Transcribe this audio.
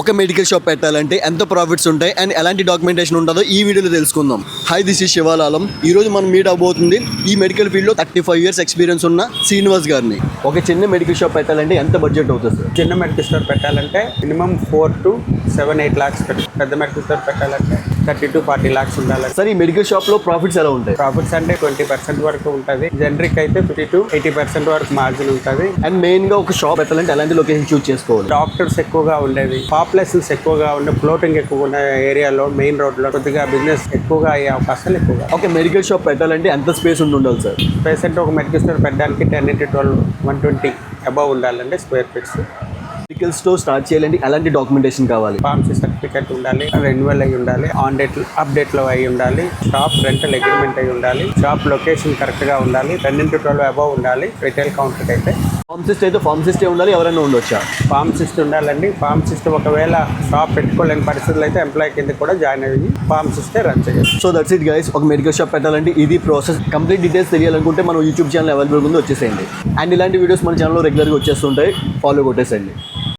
ఒక medical shop పెట్టాలంటే ఎంత ప్రాఫిట్స్ ఉంటాయి అండ్ ఎలాంటి డాక్యుమెంటేషన్ ఉంటుందో ఈ వీడియోలో తెలుసుకుందాం. హాయ్, దిస్ ఈజ్ శివాలాలం. ఈ రోజు మనం మీట్ అవబోతుంది ఈ మెడికల్ ఫీల్డ్లో 35 years ఎక్స్పీరియన్స్ ఉన్న శ్రీనివాస్ గారిని. ఒక చిన్న మెడికల్ షాప్ పెట్టాలంటే ఎంత బడ్జెట్ అవుతుంది సార్? చిన్న మెడికల్ స్టోర్ పెట్టాలంటే మినిమం 4 to 7-8 lakhs పెద్ద మెడికల్ స్టోర్ పెట్టాలంటే 30 to 40 lakhs ఉండాలి. సార్, ఈ మెడికల్ షాప్లో ప్రాఫిట్స్ ఎలా ఉంటాయి? ప్రాఫిట్స్ అంటే 20% వరకు ఉంటుంది. జనరిక్ అయితే 50 to 80% వరకు మార్జిన్ ఉంటుంది. అండ్ మెయిన్గా ఒక షాప్ పెట్టాలంటే ఎలాంటి లొకేషన్ చూస్ చేసుకోవాలి? డాక్టర్స్ ఎక్కువగా ఉండేది, పాపులేషన్స్ ఎక్కువగా ఉండే, ఫ్లోటింగ్ ఎక్కువగా ఉన్న ఏరియాలో, మెయిన్ రోడ్లో కొద్దిగా బిజినెస్ ఎక్కువగా అయ్యే అవకాశాలు ఎక్కువగా. ఒక మెడికల్ షాప్ పెట్టాలంటే ఎంత స్పేస్ ఉండాలి సార్? స్పేస్ అంటే ఒక మెడికల్ స్టోర్ పెట్టడానికి 10 to 12, 120 అబవ్ ఉండాలండి square feets. Medical store start చేయాలంటే ఎలాంటి డాక్యుమెంటేషన్ కావాలి? ఫార్మసీ సర్టిఫికేట్ ఉండాలి, రెన్యువల్ అయి ఉండాలి, ఆన్ డేట్ అప్డేట్లో అయి ఉండాలి, షాప్ రెంటల్ అగ్రిమెంట్ అయి ఉండాలి, షాప్ లొకేషన్ కరెక్ట్గా ఉండాలి, 10 to 12 అబవ్ ఉండాలి. రిటైల్ కౌంటర్ అయితే ఫార్మసిస్ట్ అయితే ఫార్మసిస్టే ఉండాలి, ఎవరైనా ఉండొచ్చా? ఫార్మసిస్ట్ ఉండాలండి. ఫార్మసిస్ట్ ఒకవేళ షాప్ పెట్టుకోలేని పరిస్థితులు అయితే ఎంప్లాయీ కింద కూడా జాయిన్ అయ్యి ఫార్మసిస్టే రన్ చేయొచ్చు. So that's it guys. ఒక మెడికల్ షాప్ పెట్టాలంటే ఇది ప్రాసెస్. కంప్లీట్ డీటెయిల్స్ తెలియాలనుకుంటే మన యూట్యూబ్ ఛానల్ అవైలబుల్ ఉంది, వచ్చేసేయండి. అండ్ ఇలాంటి వీడియోస్ మన ఛానల్లో రెగ్యులర్గా వచ్చేస్తుంటాయి, ఫాలో కొట్టేసేయండి.